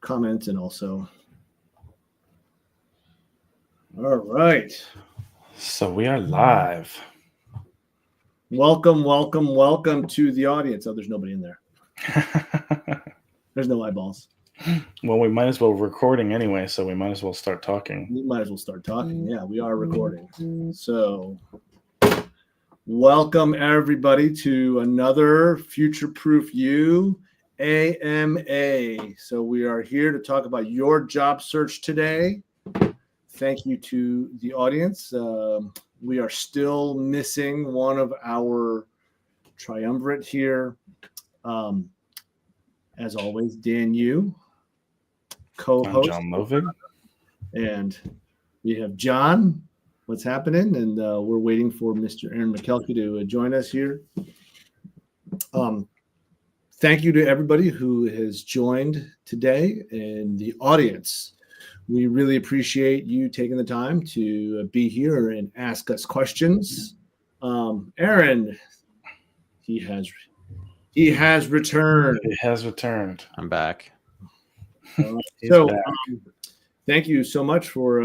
comment and also. All right. So we are live. Welcome to the audience. Oh, there's nobody in there. There's no eyeballs. Well, we might as well recording anyway, so we might as well start talking. We might as well start talking. Yeah, we are recording. So welcome everybody to another FutureProof You AMA. So we are here to talk about your job search today. Thank you to the audience. We are still missing one of our triumvirate here. As always, Dan Yu, co-host. I'm John Lovig. And we have John. What's happening? And we're waiting for Mr. Aaron McKelkey to join us here. Thank you to everybody who has joined today and the audience. We really appreciate you taking the time to be here and ask us questions. Aaron, he has returned. He has returned. I'm back. So thank you so much for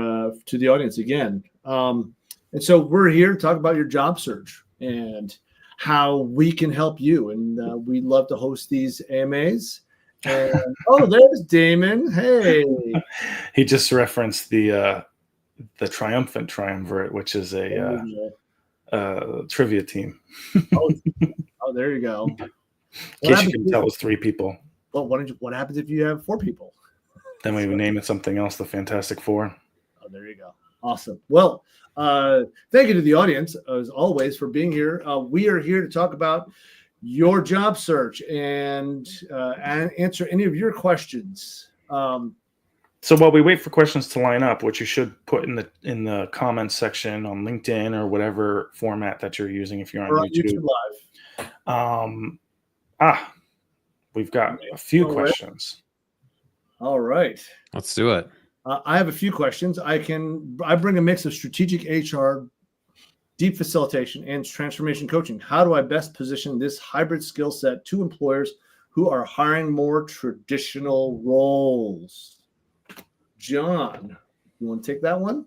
to the audience again. And so we're here to talk about your job search and how we can help you. And we love to host these AMAs. And, oh, there's Damon. Hey. He just referenced the triumphant triumvirate, which is a trivia team. Oh, there you go. In case you can tell, it's 3 people. Well, what happens if you have 4 people? Then we name it something else, the Fantastic Four. Oh, there you go. Awesome. Well, thank you to the audience, as always, for being here. We are here to talk about your job search and answer any of your questions. So while we wait for questions to line up, which you should put in the comments section on LinkedIn or whatever format that you're using if you're on YouTube Live. We've got a few questions. All right. Let's do it. I have a few questions. I bring a mix of strategic HR, deep facilitation, and transformation coaching. How do I best position this hybrid skill set to employers who are hiring more traditional roles? John, you want to take that one?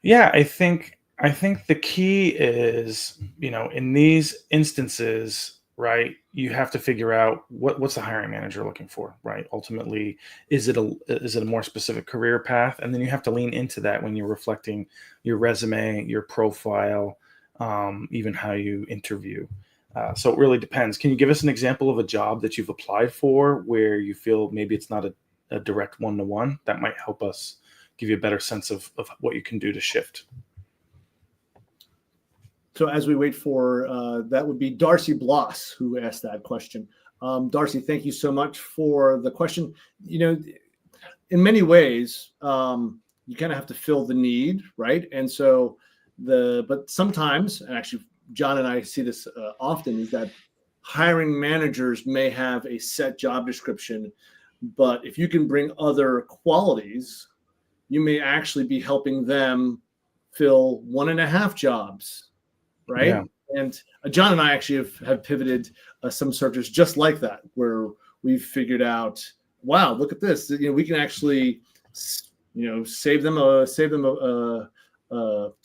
Yeah, I think the key is, in these instances, right, you have to figure out what's the hiring manager looking for, right? Ultimately, is it a more specific career path? And then you have to lean into that when you're reflecting your resume, your profile, even how you interview. So it really depends. Can you give us an example of a job that you've applied for where you feel maybe it's not a direct one-to-one? That might help us give you a better sense of what you can do to shift. So as we wait for, that would be Darcy Bloss who asked that question. Darcy, thank you so much for the question. In many ways, you kind of have to fill the need, right? And so but sometimes, and actually John and I see this often, is that hiring managers may have a set job description, but if you can bring other qualities, you may actually be helping them fill 1.5 jobs. Right. Yeah. And John and I actually have pivoted some searches just like that, where we've figured out, wow, look at this. We can actually, save them a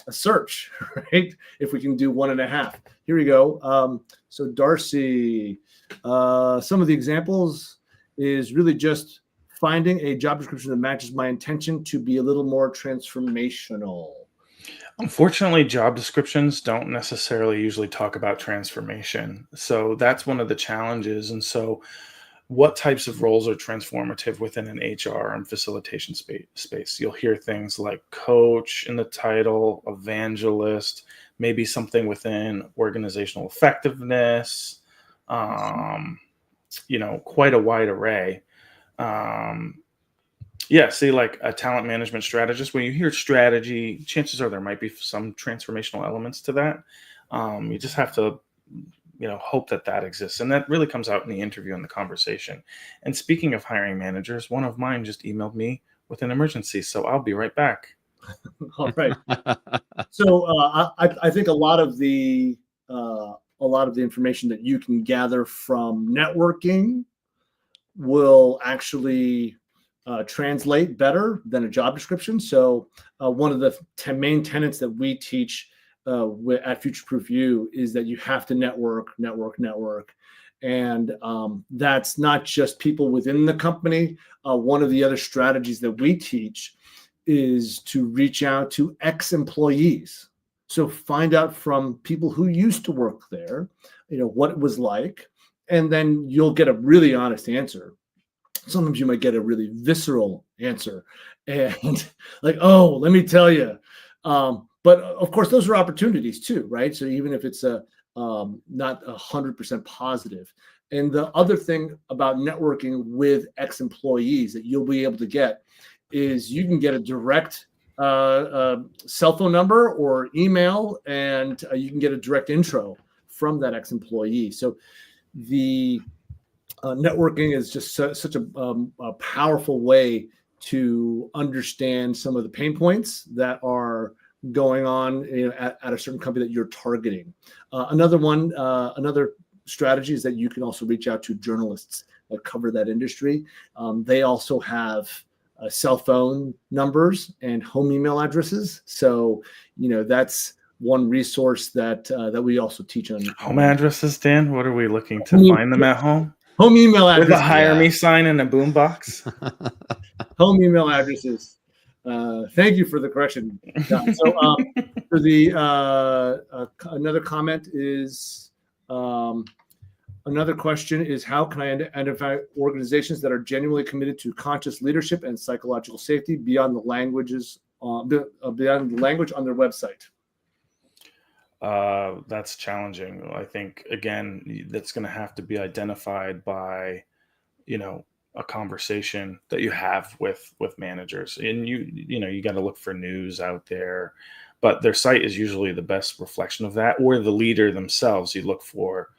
search, right? If we can do 1.5. Here we go. So Darcy, some of the examples is really just finding a job description that matches my intention to be a little more transformational. Unfortunately, job descriptions don't necessarily usually talk about transformation. So that's one of the challenges. And so what types of roles are transformative within an HR and facilitation space? You'll hear things like coach in the title, evangelist, maybe something within organizational effectiveness, quite a wide array. See, like a talent management strategist, when you hear strategy, chances are there might be some transformational elements to that. You just have to, hope that exists. And that really comes out in the interview and the conversation. And speaking of hiring managers, one of mine just emailed me with an emergency. So I'll be right back. All right. So I think a lot of the information that you can gather from networking will actually translate better than a job description. So one of the main tenets that we teach at FutureProof You is that you have to network. And that's not just people within the company. One of the other strategies that we teach is to reach out to ex-employees. So find out from people who used to work there, what it was like, and then you'll get a really honest answer. Sometimes you might get a really visceral answer and like, oh, let me tell you. But of course, those are opportunities too, right? So even if it's not 100% positive. And the other thing about networking with ex-employees that you'll be able to get is you can get a direct cell phone number or email, and you can get a direct intro from that ex-employee. So the networking is just such a powerful way to understand some of the pain points that are going on at a certain company that you're targeting. Another strategy is that you can also reach out to journalists that cover that industry. They also have cell phone numbers and home email addresses. So, that's one resource that we also teach on. Home addresses, Dan? What are we looking to find them at home? Home email addresses. With a hire me sign and a boombox. Home email addresses. Thank you for the correction, John. So for the another comment is another question is, how can I identify organizations that are genuinely committed to conscious leadership and psychological safety beyond the language on their website? That's challenging. I think, again, that's going to have to be identified by, a conversation that you have with managers, and you got to look for news out there, but their site is usually the best reflection of that, or the leader themselves. You look for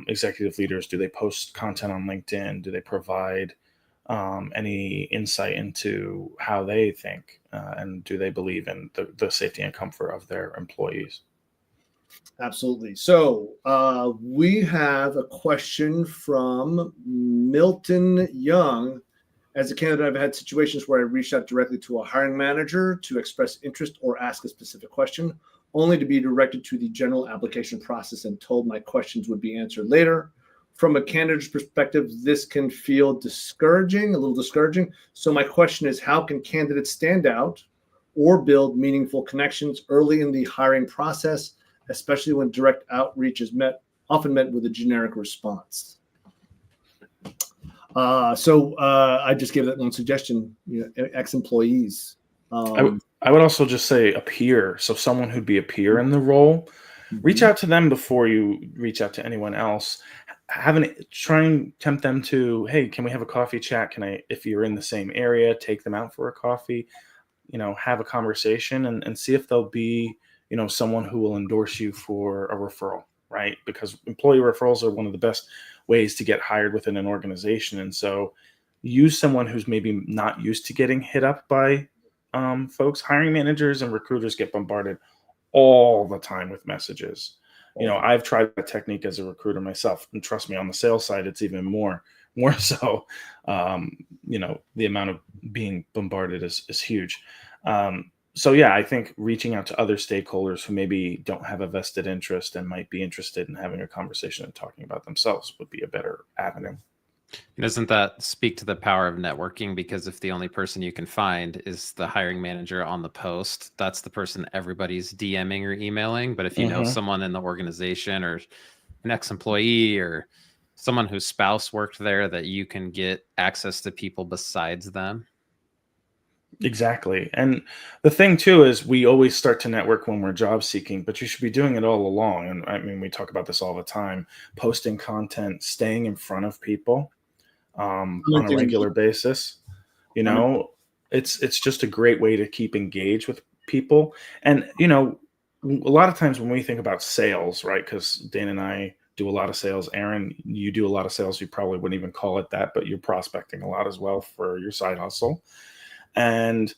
executive leaders. Do they post content on LinkedIn? Do they provide any insight into how they think, and do they believe in the safety and comfort of their employees? Absolutely. So we have a question from Milton Young. As a candidate, I've had situations where I reached out directly to a hiring manager to express interest or ask a specific question, only to be directed to the general application process and told my questions would be answered later. From a candidate's perspective, this can feel a little discouraging. So my question is, how can candidates stand out or build meaningful connections early in the hiring process, especially when direct outreach is often met with a generic response? So I just gave that one suggestion, ex-employees. I would also just say a peer. So someone who'd be a peer in the role, reach out to them before you reach out to anyone else. Try and tempt them to, hey, can we have a coffee chat? If you're in the same area, take them out for a coffee, have a conversation and see if they'll be, someone who will endorse you for a referral, right? Because employee referrals are one of the best ways to get hired within an organization. And so use someone who's maybe not used to getting hit up by folks. Hiring managers and recruiters get bombarded all the time with messages. I've tried that technique as a recruiter myself, and trust me, on the sales side, it's even more so. The amount of being bombarded is huge. So yeah, I think reaching out to other stakeholders who maybe don't have a vested interest and might be interested in having a conversation and talking about themselves would be a better avenue. Doesn't that speak to the power of networking? Because if the only person you can find is the hiring manager on the post, that's the person everybody's DMing or emailing. But if you know someone in the organization or an ex-employee or someone whose spouse worked there, that you can get access to people besides them. Exactly. And the thing too is we always start to network when we're job seeking, but you should be doing it all along. And I mean, we talk about this all the time, posting content, staying in front of people on a regular basis. It's just a great way to keep engaged with people. And, a lot of times when we think about sales, right, because Dan and I do a lot of sales. Aaron, you do a lot of sales. You probably wouldn't even call it that, but you're prospecting a lot as well for your side hustle. And,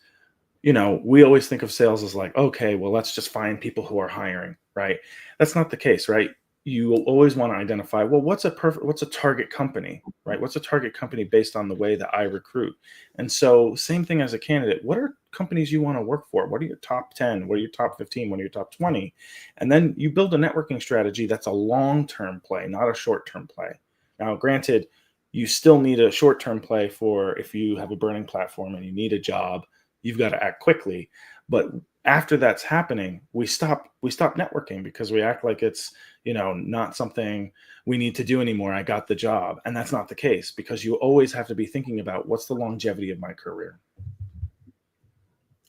we always think of sales as like, okay, well, let's just find people who are hiring, right? That's not the case, right? you will always want to identify, well, what's a target company, right? What's a target company based on the way that I recruit? And so same thing as a candidate, what are companies you want to work for? What are your top 10? What are your top 15? What are your top 20? And then you build a networking strategy that's a long-term play, not a short-term play. Now, granted, you still need a short-term play for if you have a burning platform and you need a job, you've got to act quickly. But after that's happening, we stop networking because we act like it's, not something we need to do anymore. I got the job. And that's not the case, because you always have to be thinking about what's the longevity of my career.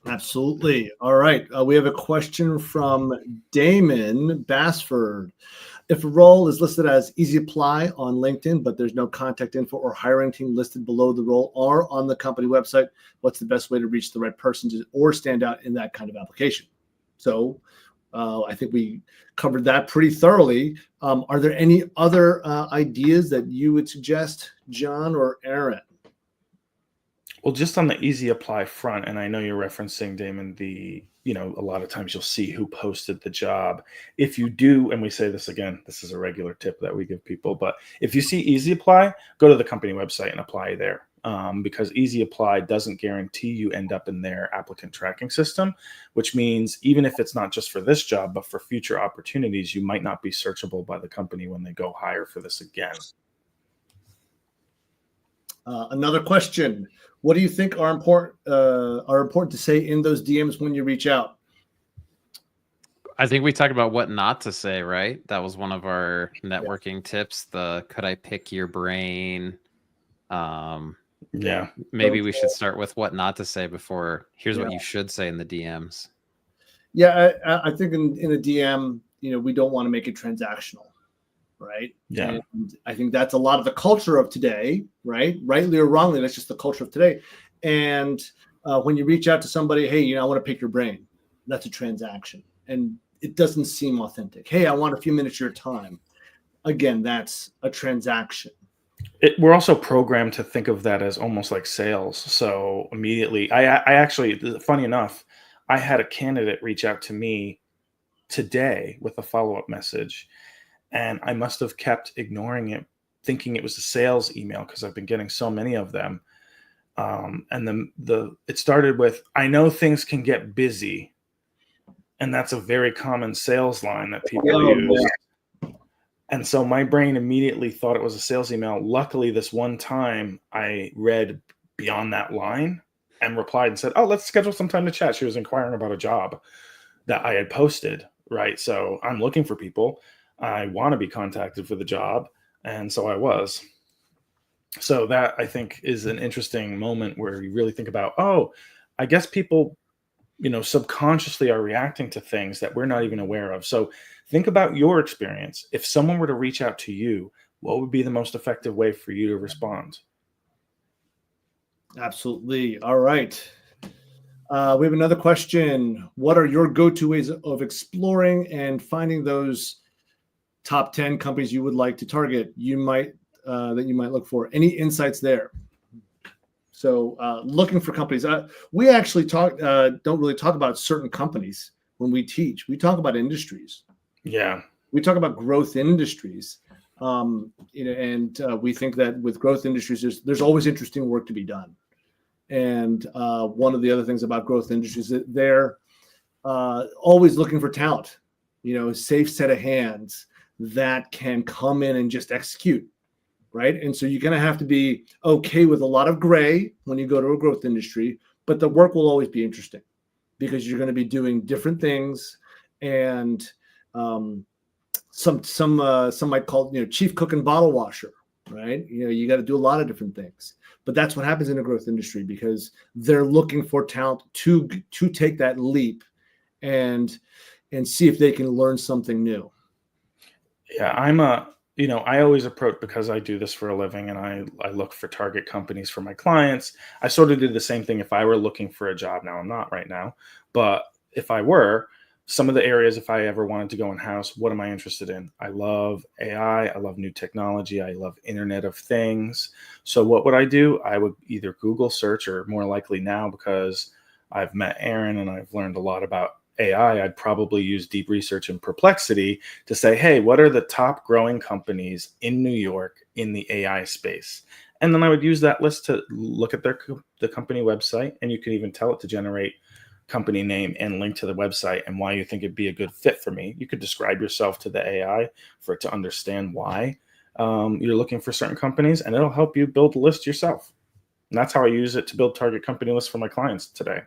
Absolutely. All right. We have a question from Damon Bassford. If a role is listed as easy apply on LinkedIn, but there's no contact info or hiring team listed below the role or on the company website, what's the best way to reach the right person or stand out in that kind of application? So I think we covered that pretty thoroughly. Are there any other ideas that you would suggest, John or Aaron? Well, just on the easy apply front, and I know you're referencing, Damon, a lot of times you'll see who posted the job. If you do, and we say this again, this is a regular tip that we give people, but if you see easy apply, go to the company website and apply there. Because easy apply doesn't guarantee you end up in their applicant tracking system, which means even if it's not just for this job, but for future opportunities, you might not be searchable by the company when they go hire for this again. Another question. What do you think are important to say in those DMs when you reach out? I think we talked about what not to say, right? That was one of our networking tips. Could I pick your brain? Maybe we should start with what not to say before. Here's what you should say in the DMs. Yeah, I think in a DM, we don't want to make it transactional. Right. Yeah. And I think that's a lot of the culture of today, right? Rightly or wrongly, that's just the culture of today. And when you reach out to somebody, hey, I want to pick your brain, that's a transaction. And it doesn't seem authentic. Hey, I want a few minutes of your time. Again, that's a transaction. We're also programmed to think of that as almost like sales. So immediately, I actually, funny enough, I had a candidate reach out to me today with a follow-up message. And I must have kept ignoring it, thinking it was a sales email because I've been getting so many of them. And it started with, I know things can get busy. And that's a very common sales line that people use. Yeah. And so my brain immediately thought it was a sales email. Luckily, this one time I read beyond that line and replied and said, oh, let's schedule some time to chat. She was inquiring about a job that I had posted, right? So I'm looking for people. I want to be contacted for the job. And so I was. So that, I think, is an interesting moment where you really think about, oh, I guess people, subconsciously are reacting to things that we're not even aware of. So think about your experience. If someone were to reach out to you, what would be the most effective way for you to respond? Absolutely. All right. We have another question. What are your go-to ways of exploring and finding those top 10 companies you would like to target? That you might look for? Any insights there? So looking for companies. We actually don't really talk about certain companies when we teach. We talk about industries. Yeah. We talk about growth industries. And we think that with growth industries, there's always interesting work to be done. And one of the other things about growth industries is that they're always looking for talent, a safe set of hands that can come in and just execute, right? And so you're going to have to be okay with a lot of gray when you go to a growth industry, but the work will always be interesting because you're going to be doing different things. And some might call it, chief cook and bottle washer, right? You got to do a lot of different things. But that's what happens in a growth industry because they're looking for talent to take that leap and see if they can learn something new. Yeah, I always approach, because I do this for a living and I look for target companies for my clients. I sort of did the same thing if I were looking for a job. Now I'm not right now, but if I were, some of the areas, if I ever wanted to go in-house, what am I interested in? I love AI. I love new technology. I love Internet of Things. So what would I do? I would either Google search, or more likely now, because I've met Aaron and I've learned a lot about AI, I'd probably use deep research and Perplexity to say, hey, what are the top growing companies in New York in the AI space? And then I would use that list to look at the company website, and you can even tell it to generate company name and link to the website and why you think it'd be a good fit for me. You could describe yourself to the AI for it to understand why you're looking for certain companies, and it'll help you build a list yourself. And that's how I use it to build target company lists for my clients today.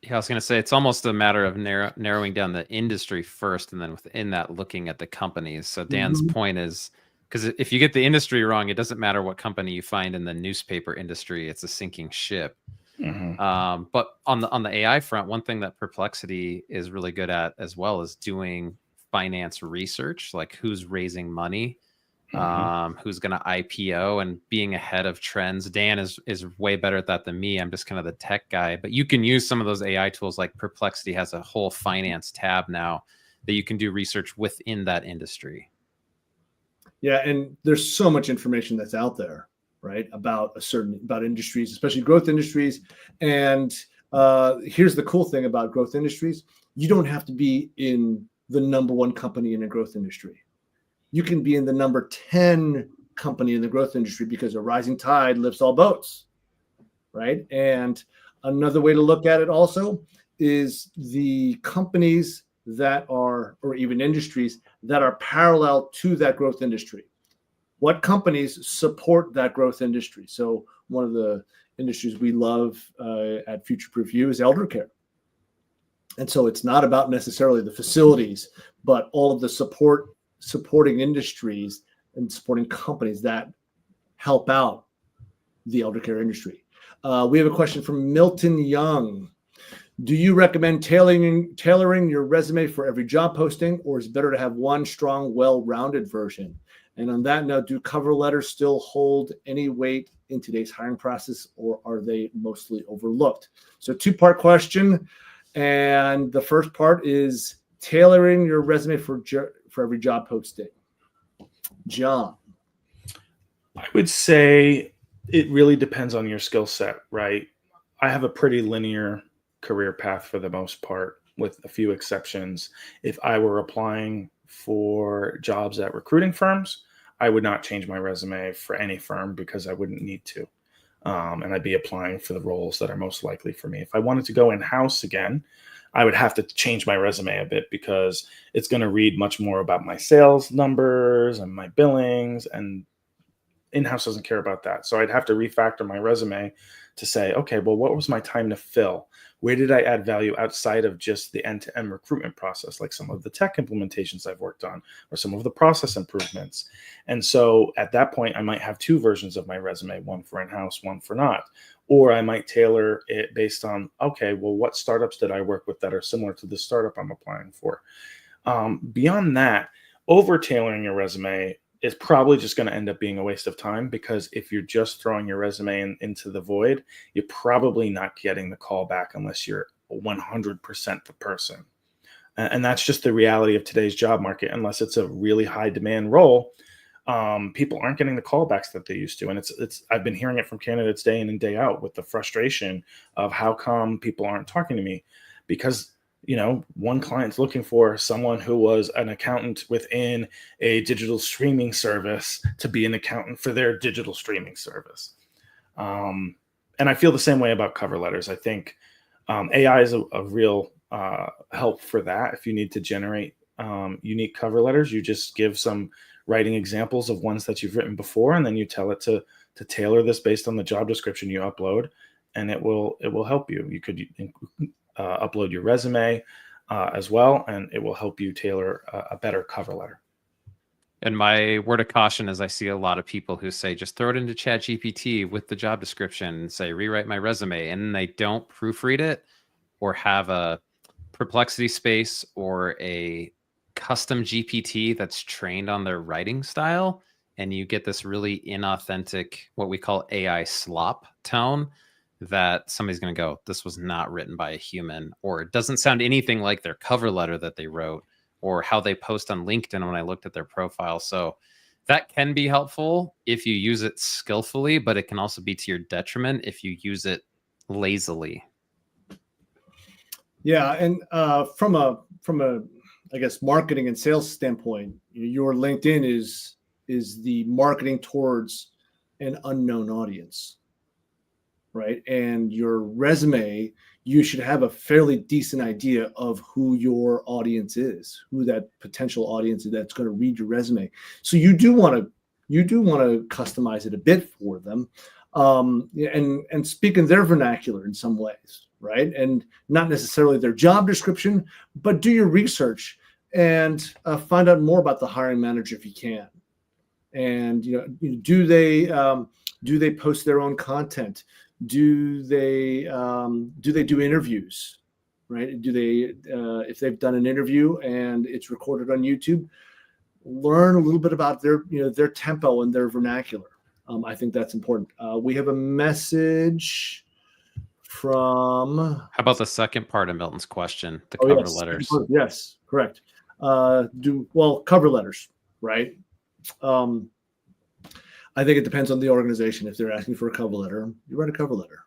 Yeah, I was going to say, it's almost a matter of narrowing down the industry first, and then within that, looking at the companies. So Dan's point is, because if you get the industry wrong, it doesn't matter what company you find in the newspaper industry. It's a sinking ship. But on the AI front, one thing that Perplexity is really good at as well is doing finance research, like who's raising money, who's going to IPO, and being ahead of trends. Dan is way better at that than me. I'm just kind of the tech guy, but you can use some of those AI tools. Like Perplexity has a whole finance tab now that you can do research within that industry. Yeah, and there's so much information that's out there, right, about industries, especially growth industries. And here's the cool thing about growth industries: you don't have to be in the number one company in a growth industry. You can be in the number 10 company in the growth industry, because a rising tide lifts all boats, right? And another way to look at it also is the companies that are, or even industries that are parallel to that growth industry. What companies support that growth industry? So one of the industries we love at FutureProof You is elder care. And so it's not about necessarily the facilities, but all of the supporting industries and supporting companies that help out the elder care industry. We have a question from Milton Young. Do you recommend tailoring your resume for every job posting, or is it better to have one strong, well-rounded version? And on that note, do cover letters still hold any weight in today's hiring process, or are they mostly overlooked? So two-part question. And the first part is tailoring your resume for every job posting. John. I would say it really depends on your skill set, right? I have a pretty linear career path for the most part, with a few exceptions. If I were applying for jobs at recruiting firms, I would not change my resume for any firm, because I wouldn't need to. And I'd be applying for the roles that are most likely for me. If I wanted to go in-house again, I would have to change my resume a bit, because it's going to read much more about my sales numbers and my billings, and in-house doesn't care about that. So I'd have to refactor my resume to say, okay, well, what was my time to fill? Where did I add value outside of just the end-to-end recruitment process, like some of the tech implementations I've worked on, or some of the process improvements? And so at that point, I might have two versions of my resume, one for in-house, one for not. Or I might tailor it based on, okay, well, what startups did I work with that are similar to the startup I'm applying for? Beyond that, over-tailoring your resume is probably just going to end up being a waste of time, because if you're just throwing your resume into the void, you're probably not getting the call back unless you're 100% the person. And that's just the reality of today's job market. Unless it's a really high demand role, people aren't getting the callbacks that they used to. And I've been hearing it from candidates day in and day out, with the frustration of how come people aren't talking to me, because one client's looking for someone who was an accountant within a digital streaming service to be an accountant for their digital streaming service. And I feel the same way about cover letters. I think AI is a real help for that. If you need to generate unique cover letters, you just give some writing examples of ones that you've written before, and then you tell it to tailor this based on the job description you upload, and it will help you. You could upload your resume as well, and it will help you tailor a better cover letter. And my word of caution is, I see a lot of people who say, just throw it into ChatGPT with the job description and say, rewrite my resume. And they don't proofread it, or have a Perplexity space or a custom GPT that's trained on their writing style. And you get this really inauthentic, what we call AI slop tone, that somebody's going to go, this was not written by a human, or it doesn't sound anything like their cover letter that they wrote, or how they post on LinkedIn when I looked at their profile. So that can be helpful if you use it skillfully, but it can also be to your detriment if you use it lazily. Yeah, and from a I guess marketing and sales standpoint, your LinkedIn is the marketing towards an unknown audience, right? And your resume, you should have a fairly decent idea of who your audience is, who that potential audience is that's going to read your resume. So you do want to customize it a bit for them, and speak in their vernacular in some ways, right? And not necessarily their job description, but do your research and find out more about the hiring manager if you can. And do they post their own content? Do they do interviews, right? Do they if they've done an interview and it's recorded on YouTube, learn a little bit about their tempo and their vernacular. I think that's important. We have a message from. How about the second part of Milton's question, the Oh, cover yes. letters? Yes, correct. Cover letters, right? I think it depends on the organization. If they're asking for a cover letter, you write a cover letter.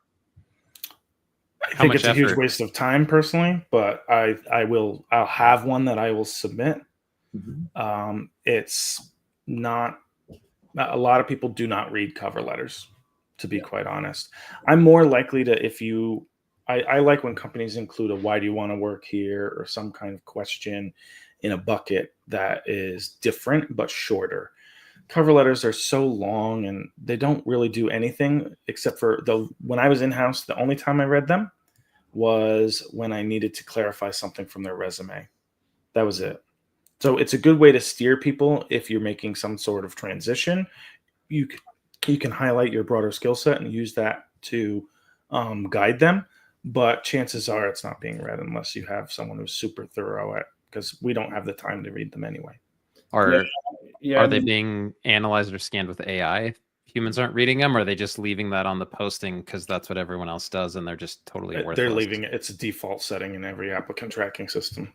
I think it's a huge waste of time personally, but I'll have one that I will submit. Mm-hmm. It's not a lot of people do not read cover letters, to be quite honest. I'm more likely to, I like when companies include a why do you want to work here or some kind of question in a bucket that is different but shorter. Cover letters are so long and they don't really do anything except for when I was in-house, the only time I read them was when I needed to clarify something from their resume. That was it. So it's a good way to steer people if you're making some sort of transition. You can highlight your broader skill set and use that to guide them. But chances are it's not being read unless you have someone who's super thorough because we don't have the time to read them anyway. Are they being analyzed or scanned with AI? If humans aren't reading them, or are they just leaving that on the posting because that's what everyone else does and they're just totally worthless? They're leaving it. It's a default setting in every applicant tracking system.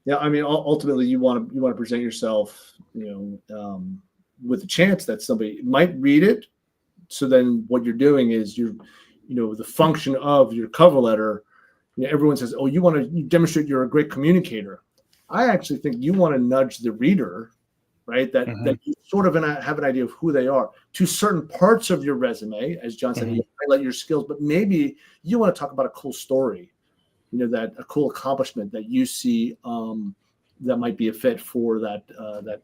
Yeah. I mean, ultimately, you want to present yourself, with a chance that somebody might read it. So then, what you're doing is the function of your cover letter. Everyone says, "Oh, you demonstrate you're a great communicator." I actually think you want to nudge the reader, right? That you sort of have an idea of who they are to certain parts of your resume. As John said, you highlight your skills, but maybe you want to talk about a cool story, that a cool accomplishment that you see that might be a fit for that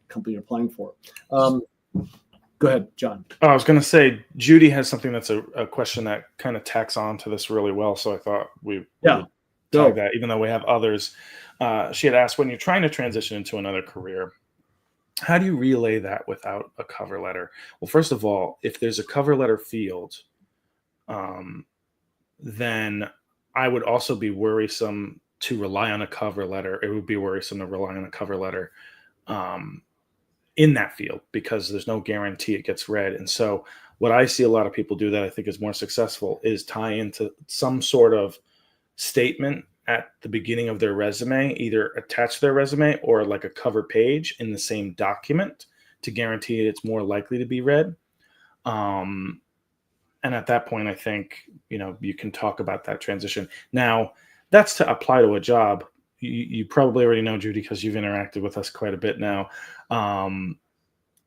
company you're applying for. Go ahead, John. Oh, I was going to say, Judy has something that's a question that kind of tacks on to this really well. So I thought we would tag that, even though we have others. She had asked, when you're trying to transition into another career, how do you relay that without a cover letter? Well, first of all, if there's a cover letter field, then I would also be worrisome to rely on a cover letter. It would be worrisome to rely on a cover letter in that field because there's no guarantee it gets read. And so what I see a lot of people do that I think is more successful is tie into some sort of statement at the beginning of their resume, either attach their resume or like a cover page in the same document to guarantee it's more likely to be read. And at that point, I think, you can talk about that transition. Now, that's to apply to a job. You probably already know, Judy, because you've interacted with us quite a bit now.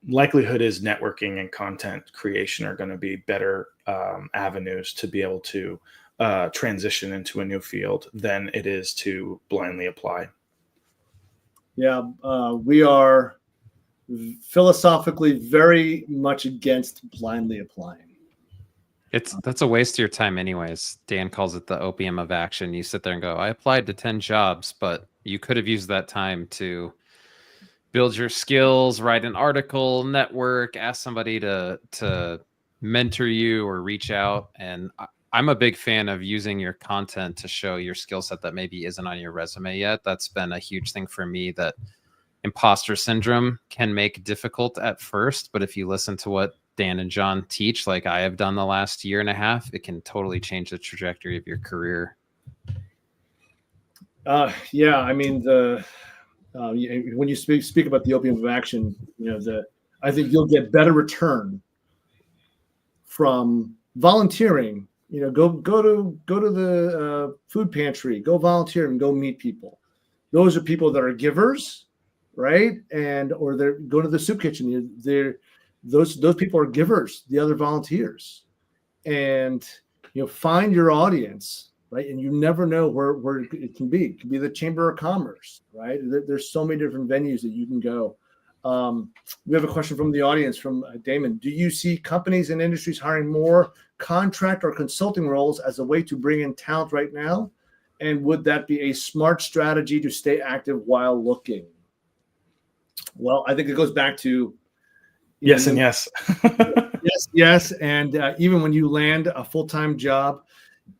Likelihood is networking and content creation are going to be better avenues to be able to transition into a new field than it is to blindly apply. Yeah, we are philosophically very much against blindly applying. That's a waste of your time anyways. Dan calls it the opium of action. You sit there and go, I applied to 10 jobs, but you could have used that time to build your skills, write an article, network, ask somebody to mentor you or reach out. And I'm a big fan of using your content to show your skill set that maybe isn't on your resume yet. That's been a huge thing for me that imposter syndrome can make difficult at first. But if you listen to what Dan and John teach, like I have done the last year and a half, it can totally change the trajectory of your career. Yeah, I mean, when you speak about the opium of action, I think you'll get better return from volunteering, go to the food pantry, go volunteer and go meet people. Those are people that are givers, right? Or they're go to the soup kitchen. Those people are givers. The other volunteers, and find your audience, right? And you never know where it can be. It can be the Chamber of Commerce, right? There's so many different venues that you can go. We have a question from the audience from Damon. Do you see companies and industries hiring more contract or consulting roles as a way to bring in talent right now? And would that be a smart strategy to stay active while looking? Well, I think it goes back to yes and yes. yes. And even when you land a full-time job,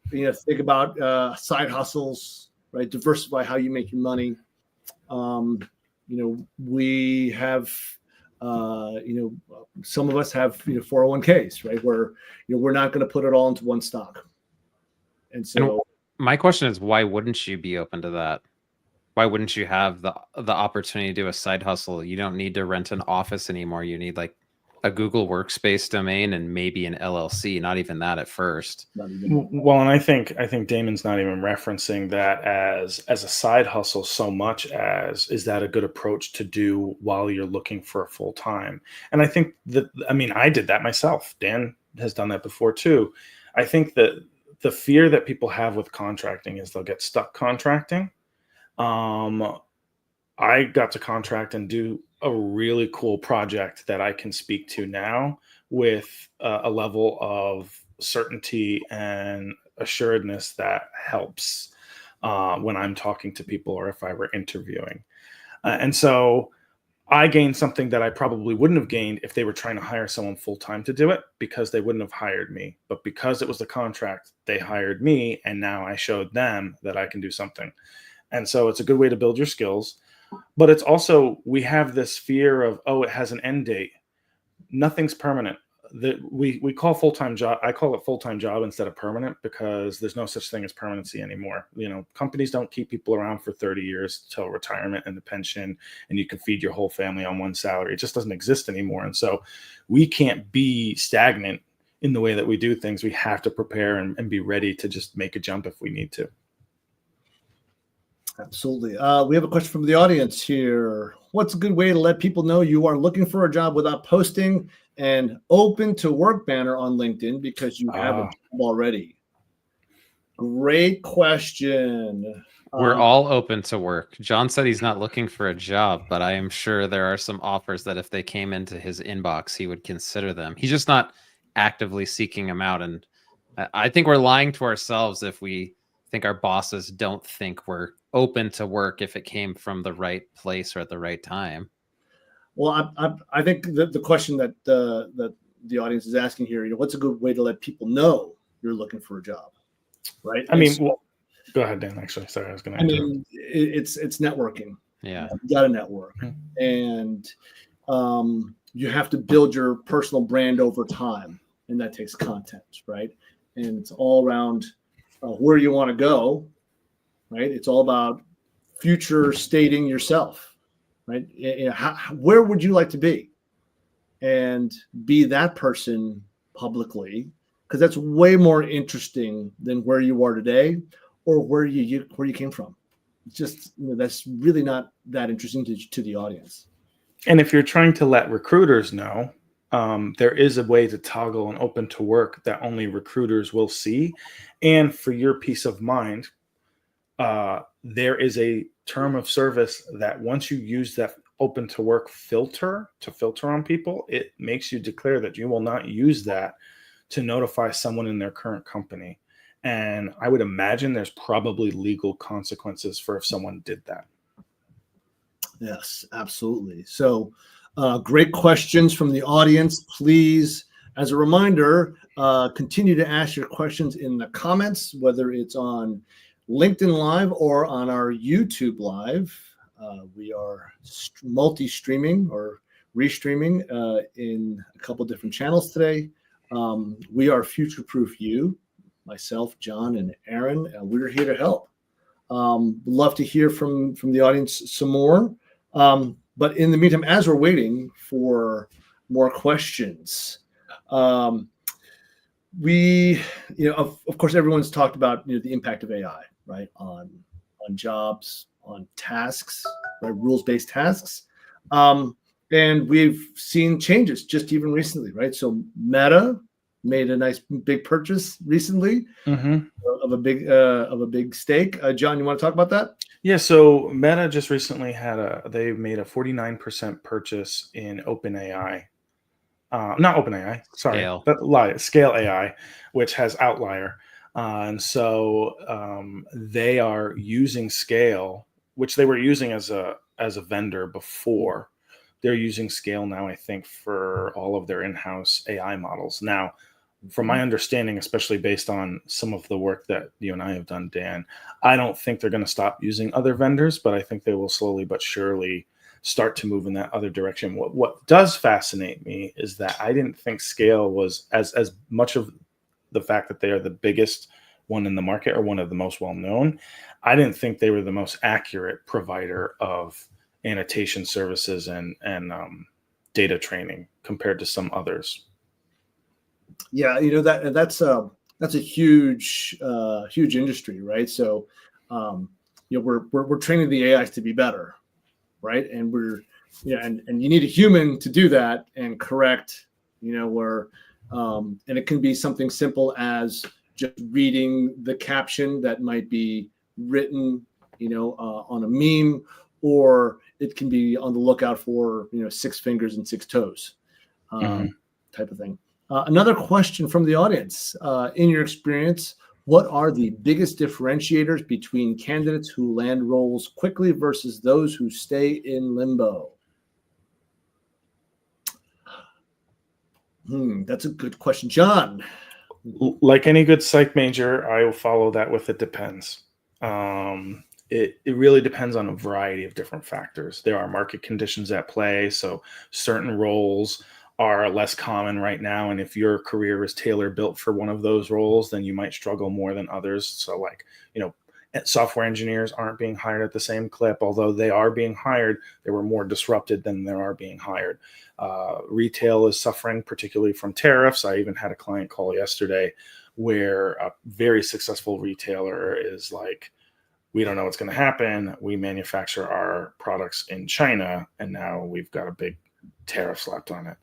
think about side hustles, right? Diversify how you make your money. We have, some of us have 401ks, right? Where we're not going to put it all into one stock. And so, my question is, why wouldn't you be open to that? Why wouldn't you have the opportunity to do a side hustle? You don't need to rent an office anymore. You need like a Google Workspace domain and maybe an LLC. Not even that at first. Well, and I think Damon's not even referencing that as a side hustle so much as, is that a good approach to do while you're looking for a full time? And I think I did that myself. Dan has done that before too. I think that the fear that people have with contracting is they'll get stuck contracting. I got to contract and do a really cool project that I can speak to now with a level of certainty and assuredness that helps when I'm talking to people or if I were interviewing. And so I gained something that I probably wouldn't have gained if they were trying to hire someone full-time to do it, because they wouldn't have hired me. But because it was the contract, they hired me, and now I showed them that I can do something. And so it's a good way to build your skills. But it's also, we have this fear of, it has an end date. Nothing's permanent. We call full-time job, I call it full-time job instead of permanent, because there's no such thing as permanency anymore. Companies don't keep people around for 30 years till retirement and the pension, and you can feed your whole family on one salary. It just doesn't exist anymore. And so we can't be stagnant in the way that we do things. We have to prepare and be ready to just make a jump if we need to. Absolutely. We have a question from the audience here. What's a good way to let people know you are looking for a job without posting an open to work banner on LinkedIn because you have a job already? Great question. We're all open to work. John said he's not looking for a job, but I am sure there are some offers that if they came into his inbox, he would consider them. He's just not actively seeking them out. And I think we're lying to ourselves if we think our bosses don't think we're open to work if it came from the right place or at the right time. Well, I think the question that the audience is asking here, what's a good way to let people know you're looking for a job, right? Go ahead, Dan. Actually, sorry, I was going to. It's networking. Yeah, you got to network, and you have to build your personal brand over time, and that takes content, right? And it's all around where you want to go, right? It's all about future stating yourself, right? Where would you like to be? And be that person publicly, because that's way more interesting than where you are today or where you came from. It's just, that's really not that interesting to the audience. And if you're trying to let recruiters know, there is a way to toggle an open to work that only recruiters will see. And for your peace of mind, there is a term of service that once you use that open to work filter to filter on people, it makes you declare that you will not use that to notify someone in their current company. And I would imagine there's probably legal consequences for if someone did that. Yes, absolutely. So great questions from the audience. Please, as a reminder, continue to ask your questions in the comments, whether it's on LinkedIn Live or on our YouTube Live. We are multi-streaming or restreaming in a couple different channels today. We are FutureProof You, myself, John, and Aaron. We're here to help. Love to hear from the audience some more. But in the meantime, as we're waiting for more questions, we, of course, everyone's talked about the impact of AI, right, on jobs, on tasks, right, rules-based tasks, and we've seen changes just even recently, right? So Meta made a nice big purchase recently of a big stake. John, you want to talk about that? Yeah, so Meta just recently they made a 49% purchase in OpenAI. Not OpenAI, sorry, Scale AI, which has Outlier. And so they are using Scale, which they were using as a vendor before. They're using Scale now, I think, for all of their in-house AI models. Now, from my understanding, especially based on some of the work that you and I have done, Dan, I don't think they're going to stop using other vendors, but I think they will slowly but surely start to move in that other direction. What does fascinate me is that I didn't think Scale was as much of the fact that they are the biggest one in the market or one of the most well-known. I didn't think they were the most accurate provider of annotation services and data training compared to some others. Yeah, that's a huge industry, right? So, we're training the AIs to be better, right? And and you need a human to do that and correct, where, and it can be something simple as just reading the caption that might be written, on a meme, or it can be on the lookout for, 6 fingers and 6 toes, type of thing. Another question from the audience. In your experience, what are the biggest differentiators between candidates who land roles quickly versus those who stay in limbo? That's a good question. John? Like any good psych major, I will follow that with it depends. It really depends on a variety of different factors. There are market conditions at play, so certain roles are less common right now, and if your career is tailor built for one of those roles, then you might struggle more than others. So like, software engineers aren't being hired at the same clip, although they are being hired. They were more disrupted than they are being hired. Retail is suffering, particularly from tariffs. I even had a client call yesterday where a very successful retailer is like, we don't know what's going to happen. We manufacture our products in China, and now we've got a big tariff slapped on it.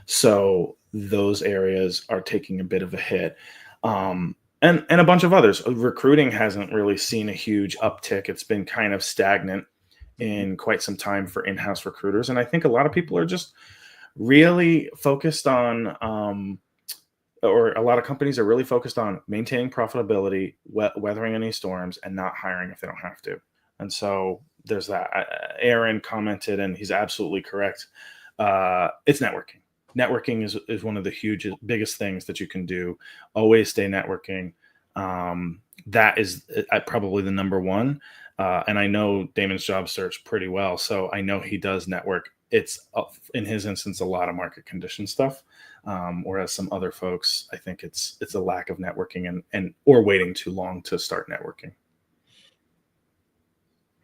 So those areas are taking a bit of a hit. And a bunch of others. Recruiting hasn't really seen a huge uptick. It's been kind of stagnant in quite some time for in-house recruiters. And I think a lot of people are just really focused on, or a lot of companies are really focused on maintaining profitability, weathering any storms, and not hiring if they don't have to. And so there's that. Aaron commented, and he's absolutely correct. It's networking. Networking is one of the biggest things that you can do. Always stay networking. That is probably the number one. And I know Damon's job search pretty well, so I know he does network. It's, in his instance, a lot of market condition stuff. Whereas some other folks, I think it's a lack of networking or waiting too long to start networking.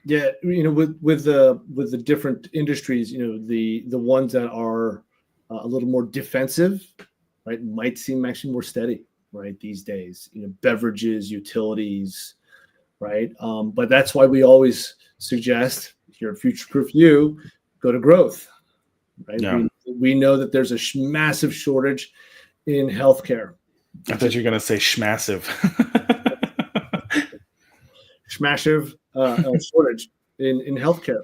Yeah, with the different industries, the ones that are a little more defensive, right, might seem actually more steady, right, these days. Beverages, utilities, right. But that's why we always suggest here at FutureProof You, go to growth, right. Yeah. We know that there's a massive shortage in healthcare. I thought you were going to say schmassive. Massive shortage in healthcare.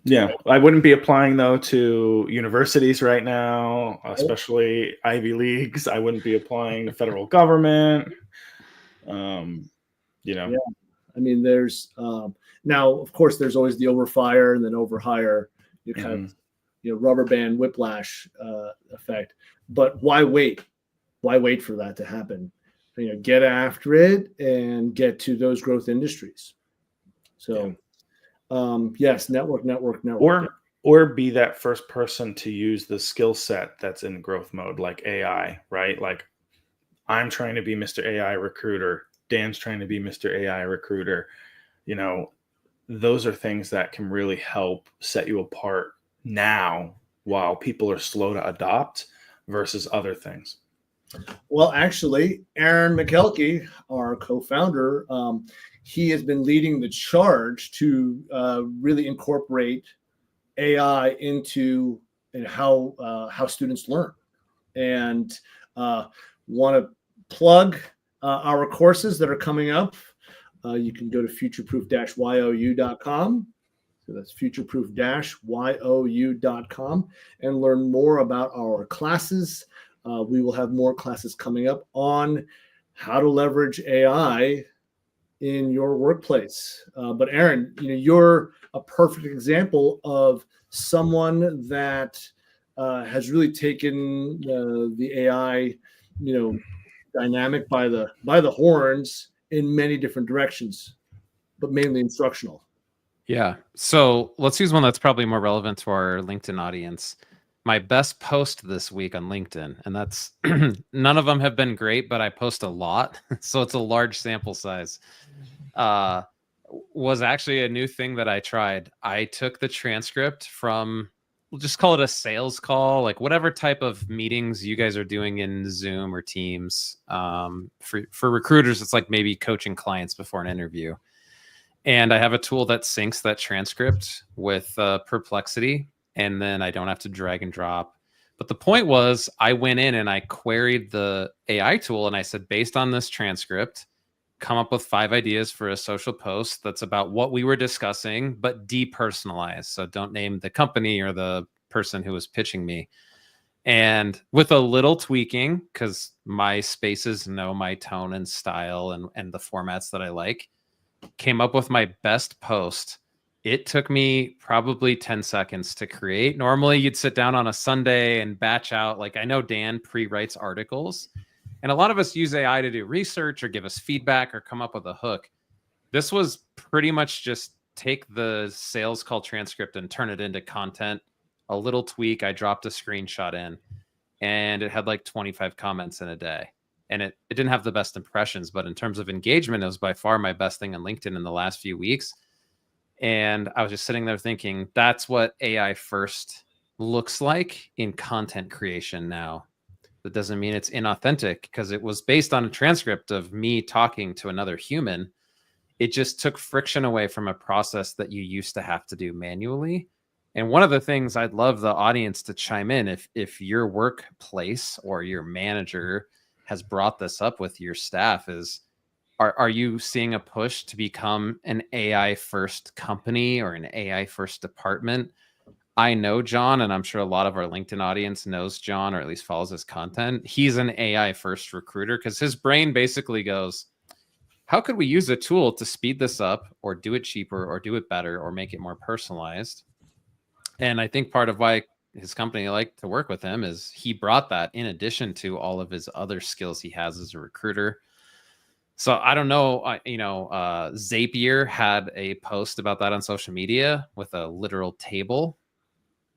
Yeah, I wouldn't be applying though to universities right now, especially Ivy Leagues. I wouldn't be applying to federal government. Yeah, I mean, there's now, of course, there's always the overfire and then overhire. You kind of rubber band whiplash effect. But why wait? Why wait for that to happen? Get after it and get to those growth industries. So, yes, network. Or be that first person to use the skill set that's in growth mode, like AI, right? Like, I'm trying to be Mr. AI recruiter. Dan's trying to be Mr. AI recruiter. Those are things that can really help set you apart now while people are slow to adopt versus other things. Well, actually, Aaron McKelkey, our co-founder, he has been leading the charge to really incorporate AI into how students learn, and want to plug our courses that are coming up. You can go to futureproof-you.com. So that's futureproof-you.com and learn more about our classes. We will have more classes coming up on how to leverage AI in your workplace. But Aaron, you're a perfect example of someone that has really taken the AI, dynamic by the horns in many different directions, but mainly instructional. Yeah. So let's use one that's probably more relevant to our LinkedIn audience. My best post this week on LinkedIn, and that's none of them have been great, but I post a lot, so it's a large sample size. Was actually a new thing that I tried. I took the transcript from, we'll just call it a sales call, like whatever type of meetings you guys are doing in Zoom or Teams. For recruiters, it's like maybe coaching clients before an interview. And I have a tool that syncs that transcript with Perplexity, and then I don't have to drag and drop. But the point was, I went in and I queried the AI tool, and I said, based on this transcript, come up with 5 ideas for a social post that's about what we were discussing, but depersonalized. So don't name the company or the person who was pitching me. And with a little tweaking, because my spaces know my tone and style and the formats that I like, came up with my best post. It took me probably 10 seconds to create. Normally you'd sit down on a Sunday and batch out. Like, I know Dan pre-writes articles, and a lot of us use AI to do research or give us feedback or come up with a hook. This was pretty much just take the sales call transcript and turn it into content. A little tweak. I dropped a screenshot in, and it had like 25 comments in a day. And it didn't have the best impressions, but in terms of engagement, it was by far my best thing on LinkedIn in the last few weeks. And I was just sitting there thinking, that's what AI first looks like in content creation now. That doesn't mean it's inauthentic, because it was based on a transcript of me talking to another human. It just took friction away from a process that you used to have to do manually. And one of the things I'd love the audience to chime in, if your workplace or your manager has brought this up with your staff, is are you seeing a push to become an AI first company or an AI first department? I know John, and I'm sure a lot of our LinkedIn audience knows John, or at least follows his content. He's an AI first recruiter, because his brain basically goes, how could we use a tool to speed this up or do it cheaper or do it better or make it more personalized? And I think part of why his company liked to work with him is he brought that in addition to all of his other skills he has as a recruiter. So I don't know, Zapier had a post about that on social media with a literal table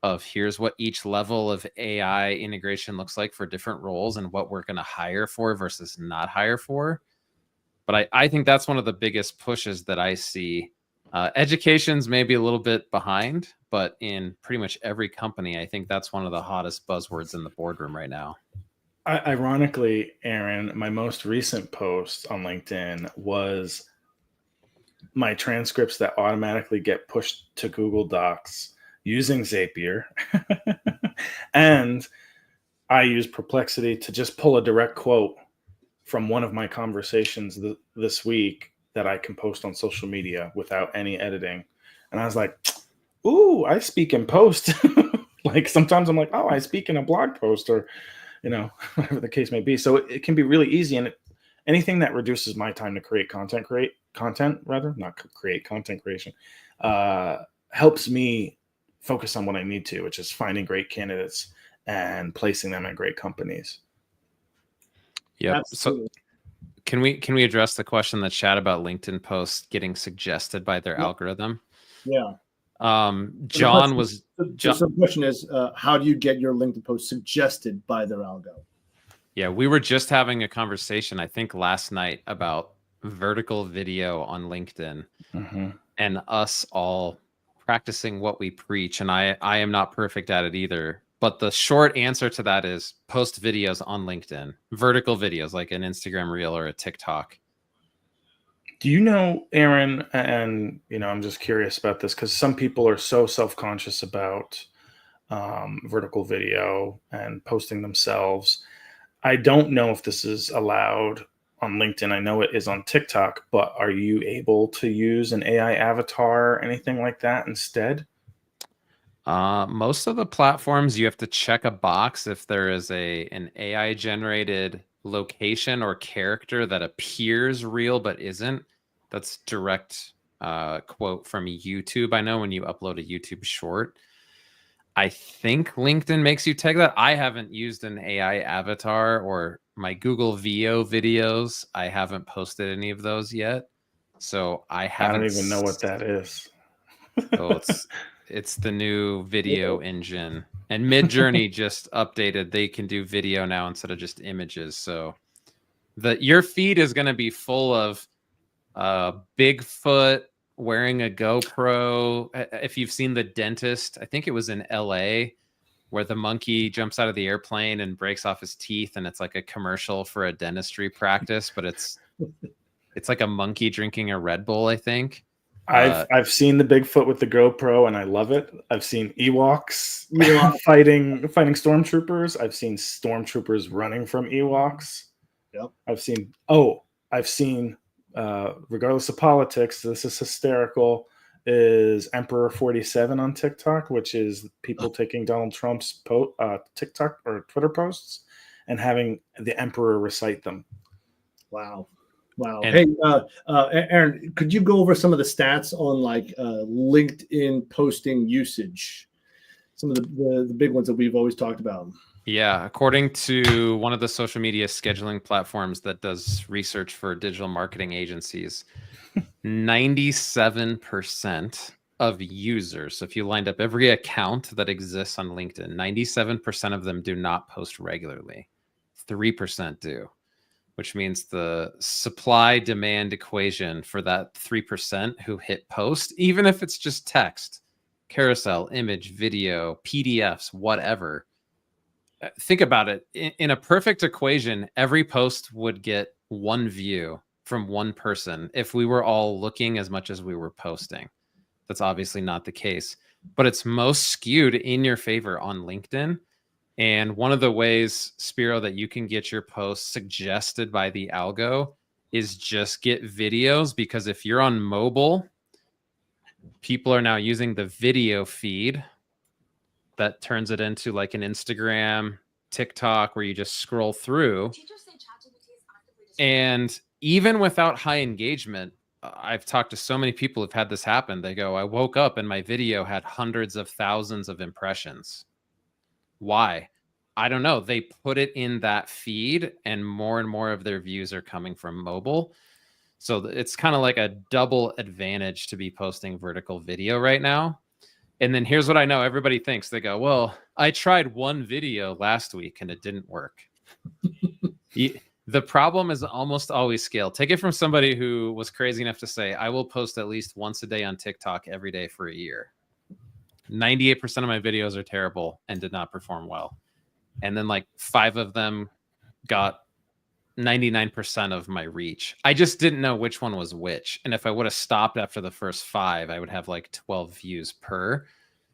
of here's what each level of AI integration looks like for different roles and what we're going to hire for versus not hire for. But I think that's one of the biggest pushes that I see. Education's maybe a little bit behind, but in pretty much every company, I think that's one of the hottest buzzwords in the boardroom right now. Ironically, Aaron, my most recent post on LinkedIn was my transcripts that automatically get pushed to Google Docs using Zapier. And I use Perplexity to just pull a direct quote from one of my conversations this week that I can post on social media without any editing. And I was like, ooh, I speak in post. Like sometimes I'm like, oh, I speak in a blog post, or, whatever the case may be. So it can be really easy. And anything that reduces my time to create content creation, helps me focus on what I need to, which is finding great candidates and placing them in great companies. Yep. Absolutely. So can we address the question in the chat about LinkedIn posts getting suggested by their algorithm? Yeah. John was. So the question is, how do you get your LinkedIn post suggested by their algo? Yeah, we were just having a conversation, I think last night, about vertical video on LinkedIn, and us all practicing what we preach. And I am not perfect at it either. But the short answer to that is post videos on LinkedIn, vertical videos like an Instagram reel or a TikTok. Do you know, Aaron, and I'm just curious about this because some people are so self-conscious about vertical video and posting themselves. I don't know if this is allowed on LinkedIn. I know it is on TikTok, but are you able to use an AI avatar or anything like that instead? Most of the platforms, you have to check a box if there is an AI generated location or character that appears real but isn't. That's direct quote from YouTube. I know when you upload a YouTube short. I think LinkedIn makes you tag that. I haven't used an AI avatar, or my Google VO videos. I haven't posted any of those yet. So I haven't. I don't even know what that is. Oh, it's the new video engine. And Midjourney just updated. They can do video now instead of just images. So your feed is going to be full of Bigfoot wearing a GoPro. If you've seen The Dentist, I think it was in LA, where the monkey jumps out of the airplane and breaks off his teeth, and it's like a commercial for a dentistry practice, but it's like a monkey drinking a Red Bull, I think. I've seen the Bigfoot with the GoPro and I love it. I've seen Ewoks fighting stormtroopers. I've seen stormtroopers running from Ewoks. Yep. I've seen regardless of politics, this is hysterical, is Emperor 47 on TikTok, which is people taking Donald Trump's TikTok or Twitter posts and having the Emperor recite them. Wow. Hey, Aaron, could you go over some of the stats on like LinkedIn posting usage? Some of the big ones that we've always talked about. Yeah, according to one of the social media scheduling platforms that does research for digital marketing agencies, 97% of users, so if you lined up every account that exists on LinkedIn, 97% of them do not post regularly. 3% do, which means the supply-demand equation for that 3% who hit post, even if it's just text, carousel, image, video, PDFs, whatever. Think about it. In a perfect equation, every post would get one view from one person if we were all looking as much as we were posting. That's obviously not the case, but it's most skewed in your favor on LinkedIn. And one of the ways, Spiro, that you can get your posts suggested by the algo is just get videos, because if you're on mobile, people are now using the video feed that turns it into like an Instagram, TikTok, where you just scroll through. And even without high engagement, I've talked to so many people who've had this happen. They go, I woke up and my video had hundreds of thousands of impressions. Why? I don't know. They put it in that feed and more of their views are coming from mobile. So it's kind of like a double advantage to be posting vertical video right now. And then here's what I know everybody thinks. They go, well, I tried one video last week and it didn't work. The problem is almost always scale. Take it from somebody who was crazy enough to say, I will post at least once a day on TikTok every day for a year. 98% of my videos are terrible and did not perform well. And then like 5 of them got 99% of my reach. I just didn't know which one was which. And if I would have stopped after the first 5, I would have like 12 views per.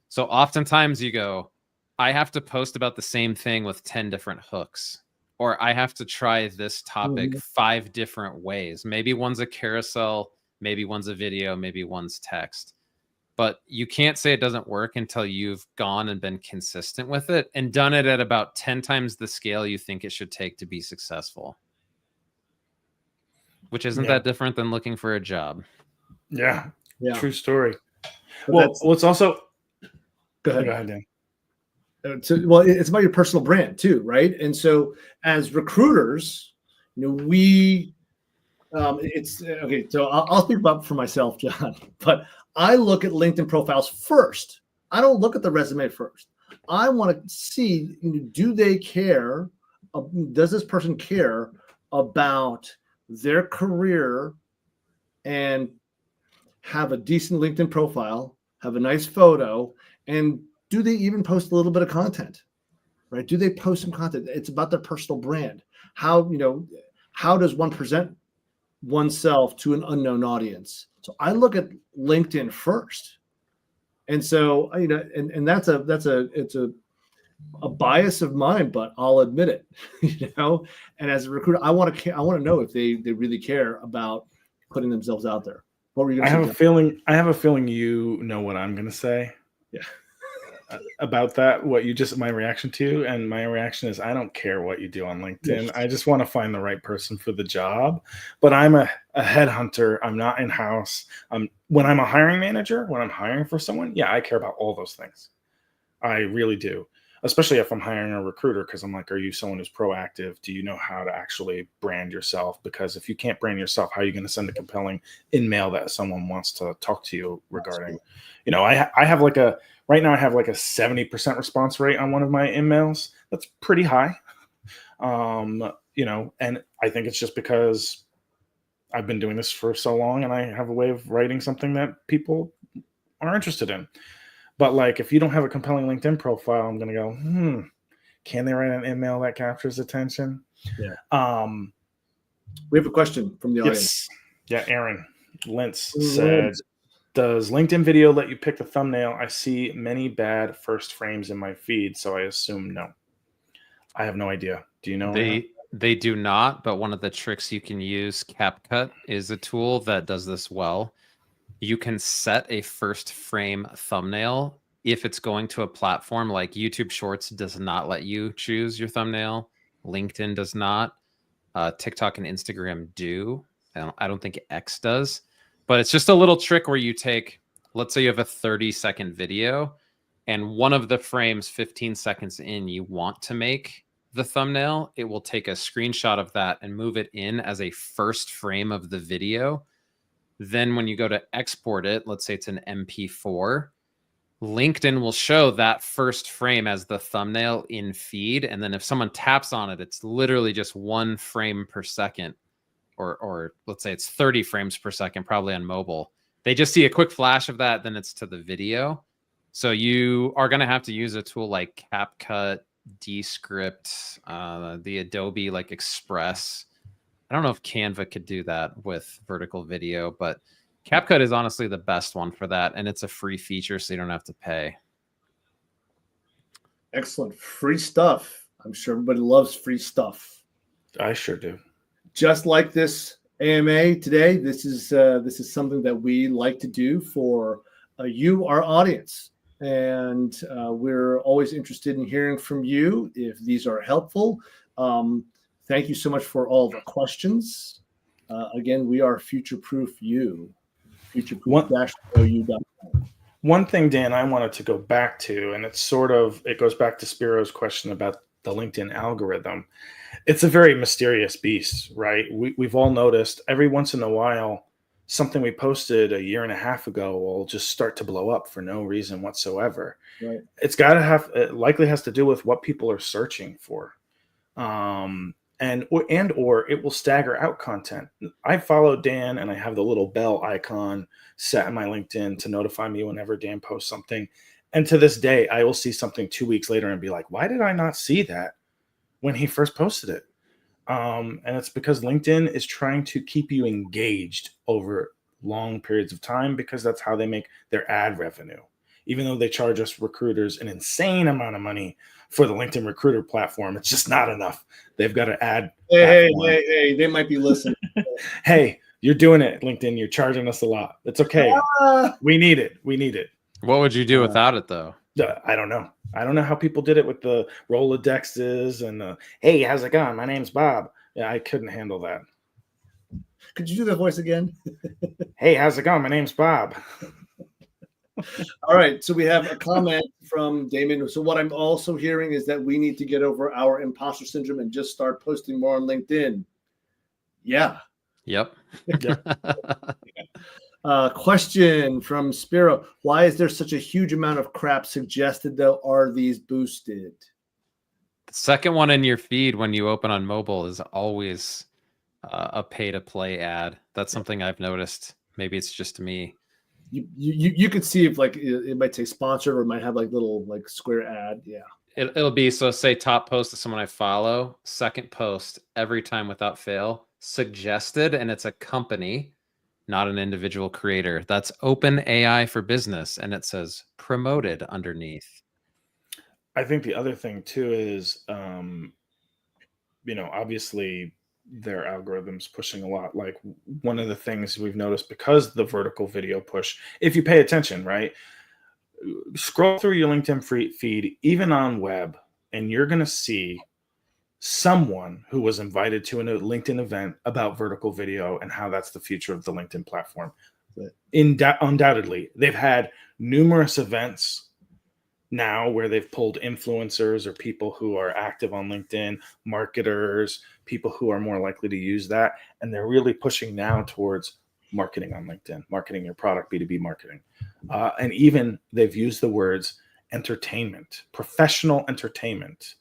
So oftentimes you go, I have to post about the same thing with 10 different hooks, or I have to try this topic 5 different ways. Maybe one's a carousel, maybe one's a video, maybe one's text. But you can't say it doesn't work until you've gone and been consistent with it and done it at about 10 times the scale you think it should take to be successful. Which isn't that different than looking for a job. Yeah. True story. But well, let's also go ahead, Dan. Well, it's about your personal brand too, right? And so as recruiters, we it's okay. So I'll speak about for myself, John, but I look at LinkedIn profiles first. I don't look at the resume first. I want to see, do they care? Does this person care about their career and have a decent LinkedIn profile, have a nice photo, and do they even post a little bit of content? right? Do they post some content? It's about their personal brand. How does one present oneself to an unknown audience? So I look at LinkedIn first. And so, and that's a bias of mine, but I'll admit it, and as a recruiter, I want to know if they really care about putting themselves out there. What were you going to say? I have a feeling you know what I'm going to say. Yeah. About that, my reaction to you, and my reaction is I don't care what you do on LinkedIn. Yes. I just want to find the right person for the job. But I'm a headhunter. I'm not in-house. When I'm a hiring manager, when I'm hiring for someone, yeah, I care about all those things. I really do. Especially if I'm hiring a recruiter, because I'm like, are you someone who's proactive? Do you know how to actually brand yourself? Because if you can't brand yourself, how are you going to send a compelling email that someone wants to talk to you regarding? I have right now I have like a 70% response rate on one of my emails. That's pretty high. And I think it's just because I've been doing this for so long and I have a way of writing something that people are interested in. But like, if you don't have a compelling LinkedIn profile, I'm going to go, can they write an email that captures attention? Yeah. We have a question from the audience. Yeah. Aaron Lentz said, does LinkedIn video let you pick the thumbnail? I see many bad first frames in my feed, so I assume no. I have no idea. Do you know? They do not, but one of the tricks you can use, CapCut, is a tool that does this well. You can set a first frame thumbnail if it's going to a platform like YouTube Shorts does not let you choose your thumbnail. LinkedIn does not. TikTok and Instagram do. I don't think X does. But it's just a little trick where you take, let's say you have a 30-second video, and one of the frames 15 seconds in you want to make the thumbnail. It will take a screenshot of that and move it in as a first frame of the video. Then when you go to export it, let's say it's an MP4, LinkedIn will show that first frame as the thumbnail in feed. And then if someone taps on it, it's literally just 1 frame per second, or let's say it's 30 frames per second, probably on mobile. They just see a quick flash of that, then it's to the video. So you are going to have to use a tool like CapCut, Descript, the Adobe like Express. I don't know if Canva could do that with vertical video, but CapCut is honestly the best one for that. And it's a free feature, so you don't have to pay. Excellent. Free stuff. I'm sure everybody loves free stuff. I sure do. Just like this AMA today, this is something that we like to do for you, our audience. And we're always interested in hearing from you if these are helpful. Thank you so much for all the questions. Again, we are FutureProof You. FutureProof-you.com. One thing, Dan, I wanted to go back to, and it goes back to Spiro's question about the LinkedIn algorithm. It's a very mysterious beast, right? We've all noticed every once in a while, something we posted a year and a half ago will just start to blow up for no reason whatsoever. Right. It likely has to do with what people are searching for. Or it will stagger out content. I follow Dan and I have the little bell icon set in my LinkedIn to notify me whenever Dan posts something. And to this day, I will see something 2 weeks later and be like, why did I not see that when he first posted it? And it's because LinkedIn is trying to keep you engaged over long periods of time, because that's how they make their ad revenue. Even though they charge us recruiters an insane amount of money for the LinkedIn recruiter platform, it's just not enough. They've got to add. Hey, they might be listening. Hey, you're doing it, LinkedIn. You're charging us a lot. It's okay. We need it. What would you do without it, though? I don't know. I don't know how people did it with the Rolodexes and hey, how's it going? My name's Bob. Yeah, I couldn't handle that. Could you do that voice again? Hey, how's it going? My name's Bob. All right, so we have a comment from Damon. So what I'm also hearing is that we need to get over our imposter syndrome and just start posting more on LinkedIn. Yeah. Yep. Question from Spiro. Why is there such a huge amount of crap suggested, though? Are these boosted? The second one in your feed when you open on mobile is always a pay-to-play ad. That's something I've noticed. Maybe it's just me. You could see if like it might say sponsored or it might have like little like square ad. Yeah. It'll be, so say top post to someone I follow, second post every time without fail, suggested, and it's a company, not an individual creator. That's Open AI for Business, and it says promoted underneath. I think the other thing too is, obviously their algorithms pushing a lot. Like one of the things we've noticed, because the vertical video push, if you pay attention, right? Scroll through your LinkedIn feed, even on web, and you're going to see someone who was invited to a LinkedIn event about vertical video and how that's the future of the LinkedIn platform. Undoubtedly, they've had numerous events now where they've pulled influencers or people who are active on LinkedIn, marketers, people who are more likely to use that. And they're really pushing now towards marketing on LinkedIn, marketing your product, B2B marketing. And even they've used the words entertainment, professional entertainment.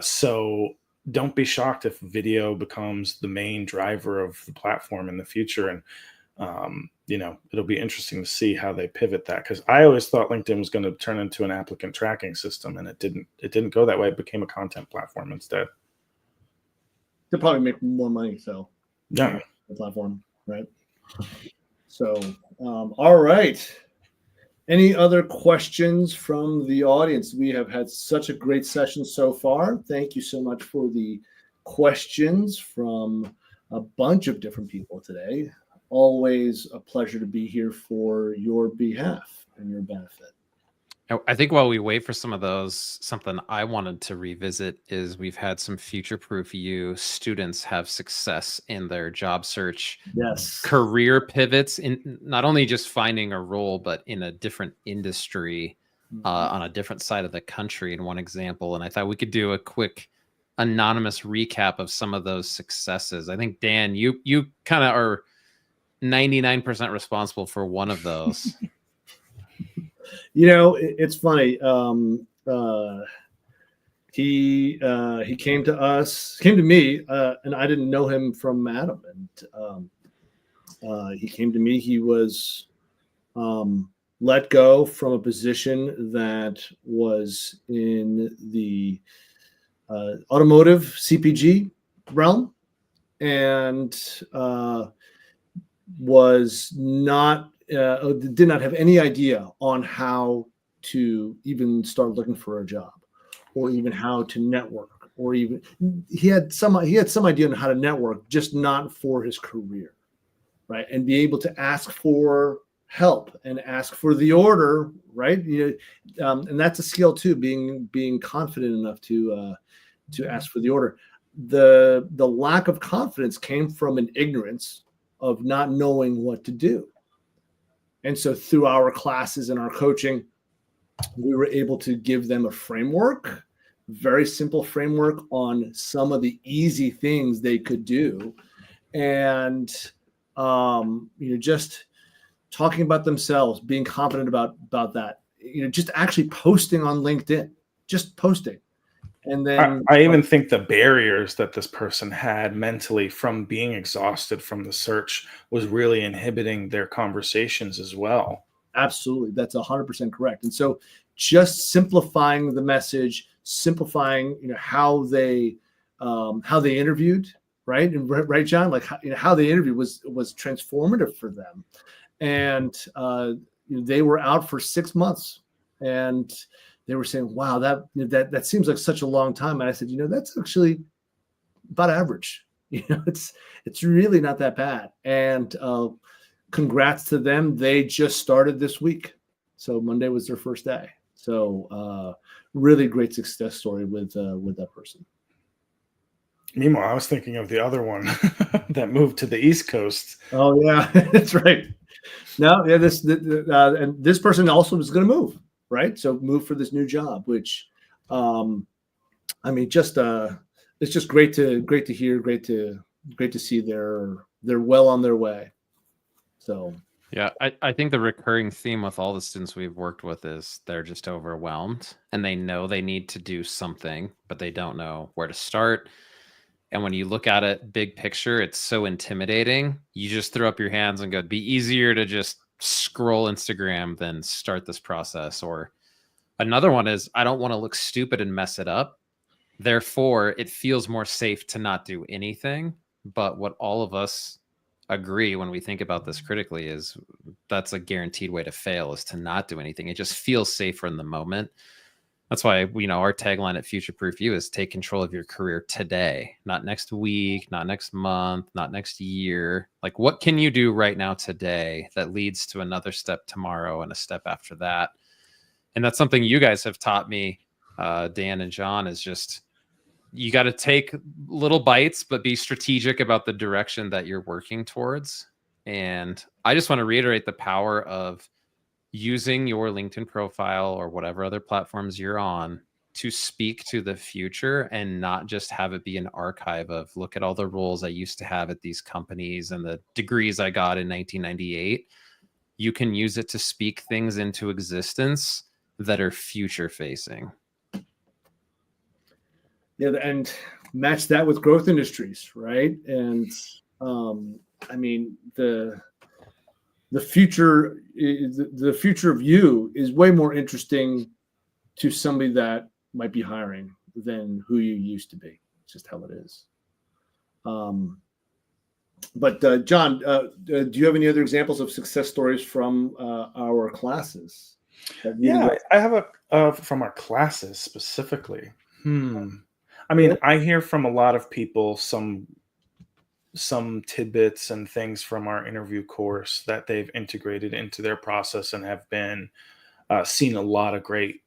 So don't be shocked if video becomes the main driver of the platform in the future. And, it'll be interesting to see how they pivot that, because I always thought LinkedIn was going to turn into an applicant tracking system, and it didn't go that way. It became a content platform instead. They'll probably make more money, so Yeah, the platform, right? So, all right. Any other questions from the audience? We have had such a great session so far. Thank you so much for the questions from a bunch of different people today. Always a pleasure to be here for your behalf and your benefit. I think while we wait for some of those, something I wanted to revisit is we've had some FutureProof You students have success in their job search. Yes. Career pivots, in not only just finding a role, but in a different industry, on a different side of the country, in one example. And I thought we could do a quick anonymous recap of some of those successes. I think, Dan, you kind of are 99% responsible for one of those. It's funny. He came to me, and I didn't know him from Adam. And he came to me. He was let go from a position that was in the automotive CPG realm, and did not have any idea on how to even start looking for a job, or even how to network, or even he had some idea on how to network, just not for his career, right? And be able to ask for help and ask for the order, right? And that's a skill too, being confident enough to ask for the order. The lack of confidence came from an ignorance of not knowing what to do. And so through our classes and our coaching, we were able to give them a framework, very simple framework on some of the easy things they could do. And, just talking about themselves, being confident about that, just actually posting on LinkedIn, just posting. And then I even think the barriers that this person had mentally from being exhausted from the search was really inhibiting their conversations as well. Absolutely. That's 100% correct. And so just simplifying the message, simplifying, how they interviewed, right? And right, John, like how they interviewed was transformative for them. And they were out for 6 months, and they were saying, wow, that seems like such a long time. And I said, that's actually about average. It's really not that bad. And congrats to them. They just started this week. So Monday was their first day. So really great success story with that person. Meanwhile, I was thinking of the other one that moved to the East Coast. Oh yeah, that's right. No, yeah, and this person also was going to move. Right. So move for this new job, which, it's just great to hear, great to see they're well on their way. So, yeah, I think the recurring theme with all the students we've worked with is they're just overwhelmed, and they know they need to do something, but they don't know where to start. And when you look at it big picture, it's so intimidating. You just throw up your hands and go, it'd be easier to just scroll Instagram than start this process, or Another one is I don't want to look stupid and mess it up. Therefore, it feels more safe to not do anything. But what all of us agree when we think about this critically is that's a guaranteed way to fail, is to not do anything. It just feels safer in the moment. That's why, our tagline at FutureProof You is take control of your career today, not next week, not next month, not next year. Like, what can you do right now today that leads to another step tomorrow and a step after that? And that's something you guys have taught me, Dan and John, is just, you got to take little bites, but be strategic about the direction that you're working towards. And I just want to reiterate the power of using your LinkedIn profile or whatever other platforms you're on to speak to the future, and not just have it be an archive of, look at all the roles I used to have at these companies and the degrees I got in 1998. You can use it to speak things into existence that are future facing. Yeah, and match that with growth industries, right? And I mean, the future of you is way more interesting to somebody that might be hiring than who you used to be. It's just how it is. But John, do you have any other examples of success stories from our classes? Yeah, I have a from our classes specifically. I mean, I hear from a lot of people some tidbits and things from our interview course that they've integrated into their process and have been seen a lot of great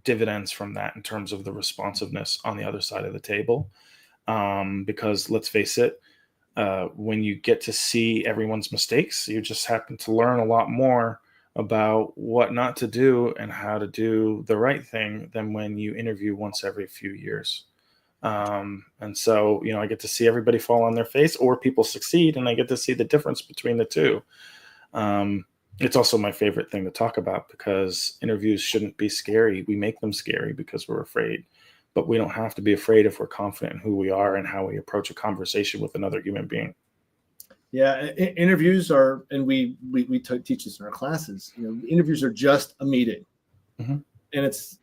dividends from that in terms of the responsiveness on the other side of the table. Because let's face it, when you get to see everyone's mistakes, you just happen to learn a lot more about what not to do and how to do the right thing than when you interview once every few years. And so, I get to see everybody fall on their face, or people succeed, and I get to see the difference between the two. It's also my favorite thing to talk about, because interviews shouldn't be scary. We make them scary because we're afraid, but we don't have to be afraid if we're confident in who we are and how we approach a conversation with another human being. Yeah, interviews are, and we teach this in our classes. Interviews are just a meeting, and it's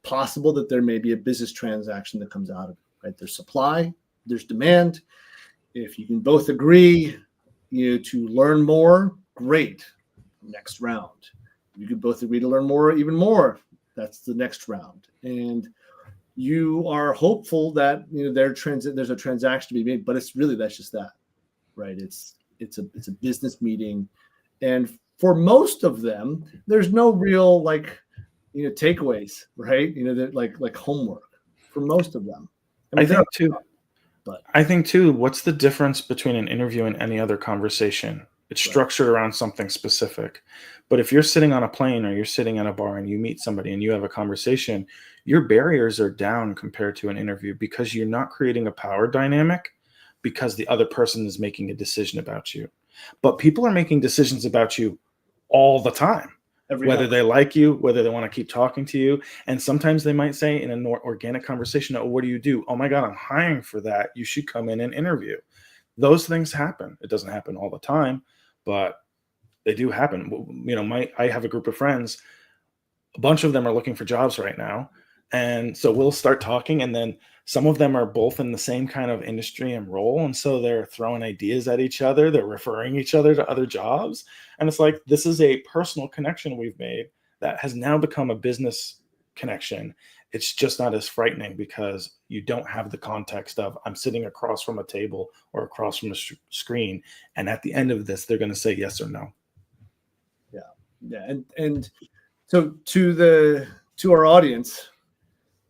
possible that there may be a business transaction that comes out of it. Right? There's supply, there's demand. If you can both agree, to learn more, great. Next round. You can both agree to learn more, even more. That's the next round, and you are hopeful that there's a transaction to be made, but it's really, that's just that. Right. It's a business meeting. And for most of them, there's no real takeaways, right? Like homework for most of them. I think too, what's the difference between an interview and any other conversation? It's structured around something specific. But if you're sitting on a plane or you're sitting at a bar and you meet somebody and you have a conversation, your barriers are down compared to an interview, because you're not creating a power dynamic, because the other person is making a decision about you. But people are making decisions about you all the time, whether they like you, whether they want to keep talking to you. And sometimes they might say in an organic conversation, oh, what do you do? Oh my God, I'm hiring for that. You should come in and interview. Those things happen. It doesn't happen all the time, but they do happen. I have a group of friends, a bunch of them are looking for jobs right now. And so we'll start talking, and then some of them are both in the same kind of industry and role. And so they're throwing ideas at each other. They're referring each other to other jobs. And it's like, this is a personal connection we've made that has now become a business connection. It's just not as frightening, because you don't have the context of, I'm sitting across from a table or across from a screen, and at the end of this, they're going to say yes or no. Yeah. And so to our audience,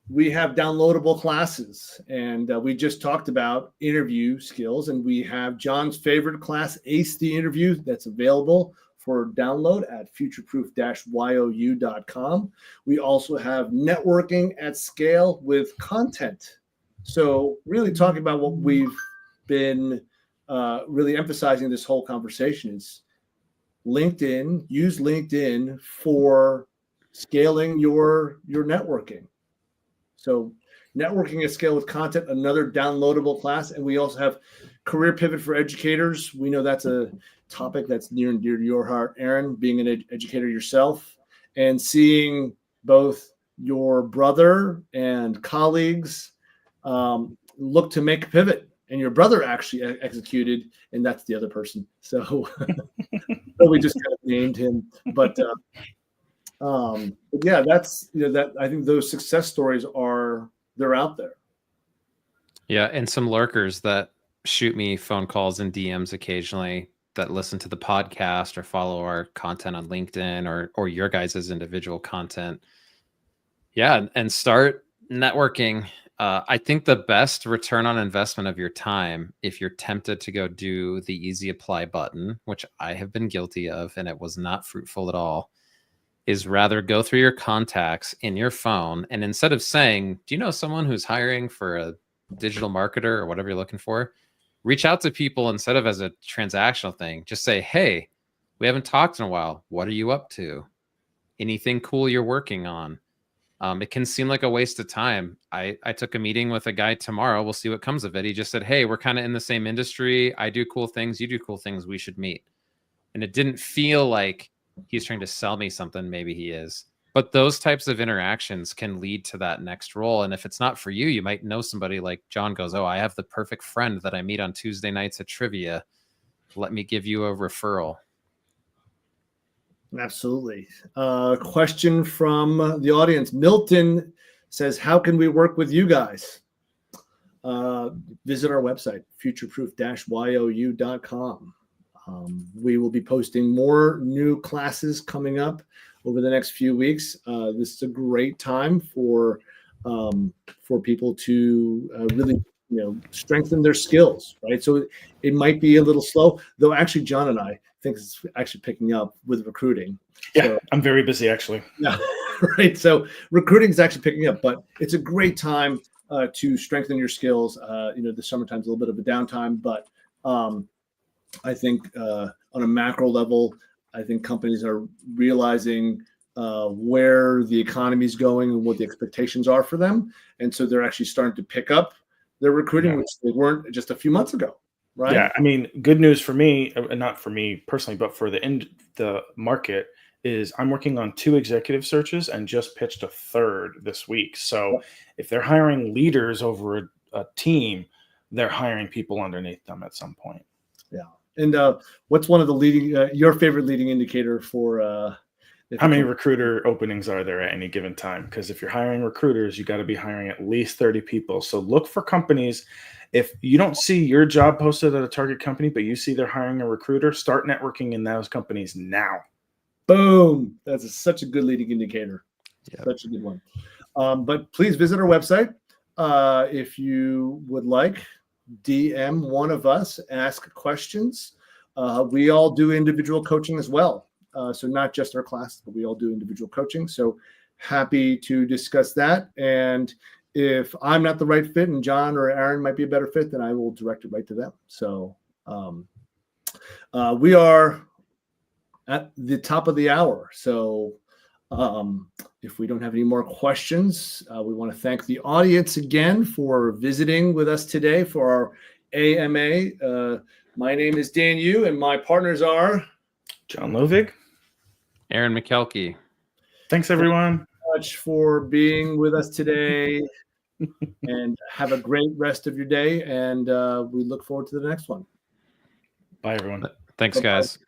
we have downloadable classes, and we just talked about interview skills, and we have John's favorite class, Ace the Interview, that's available for download at futureproof-you.com. We also have networking at scale with content. So really talking about what we've been really emphasizing this whole conversation is LinkedIn. Use LinkedIn for scaling your networking. So networking at scale with content, another downloadable class. And we also have Career Pivot for Educators. We know that's a topic that's near and dear to your heart, Aaron, being an educator yourself, and seeing both your brother and colleagues look to make a pivot, and your brother actually executed, and that's the other person. So we just kind of named him, but yeah, that's that. I think those success stories they're out there. Yeah, and some lurkers that shoot me phone calls and DMs occasionally that listen to the podcast or follow our content on LinkedIn or your guys' individual content. Yeah, and start networking. I think the best return on investment of your time, if you're tempted to go do the easy apply button, which I have been guilty of, and it was not fruitful at all, is rather go through your contacts in your phone. And instead of saying, do you know someone who's hiring for a digital marketer or whatever you're looking for, reach out to people instead of as a transactional thing. Just say, hey, we haven't talked in a while. What are you up to? Anything cool you're working on? It can seem like a waste of time. I took a meeting with a guy tomorrow. We'll see what comes of it. He just said, hey, we're kind of in the same industry. I do cool things. You do cool things. We should meet. And it didn't feel like he's trying to sell me something. Maybe he is. But those types of interactions can lead to that next role. And if it's not for you, you might know somebody like John goes, oh, I have the perfect friend that I meet on Tuesday nights at trivia. Let me give you a referral. Absolutely. Question from the audience. Milton says, how can we work with you guys? Visit our website, futureproof-you.com. We will be posting more new classes coming up over the next few weeks. This is a great time for people to really strengthen their skills, right? So it might be a little slow, though. Actually, John and I think it's actually picking up with recruiting. Yeah, so, I'm very busy actually. Yeah, right. So recruiting is actually picking up, but it's a great time to strengthen your skills. The summertime's a little bit of a downtime, but I think on a macro level, I think companies are realizing where the economy is going and what the expectations are for them, and so they're actually starting to pick up their recruiting, which they weren't just a few months ago. Right? Yeah, I mean, good news for me, not for me personally, but for the market, is I'm working on 2 executive searches and just pitched a 3rd this week. So if they're hiring leaders over a team, they're hiring people underneath them at some point. Yeah. And what's one of the your favorite leading indicator for how many recruiter openings are there at any given time? Because if you're hiring recruiters, you got to be hiring at least 30 people. So look for companies. If you don't see your job posted at a target company, but you see they're hiring a recruiter, start networking in those companies now. Boom. That's such a good leading indicator. Yep. Such a good one. But please visit our website. If you would like, DM one of us, ask questions. We all do individual coaching as well. So not just our classes, but we all do individual coaching. So happy to discuss that. And if I'm not the right fit and John or Aaron might be a better fit, then I will direct it right to them. So we are at the top of the hour. So if we don't have any more questions, we want to thank the audience again for visiting with us today for our AMA. My name is Dan Yu, and my partners are John Lovig, Aaron McKelkey. Thanks, everyone. Thank you so much for being with us today, and have a great rest of your day. And we look forward to the next one. Bye, everyone. Thanks, guys.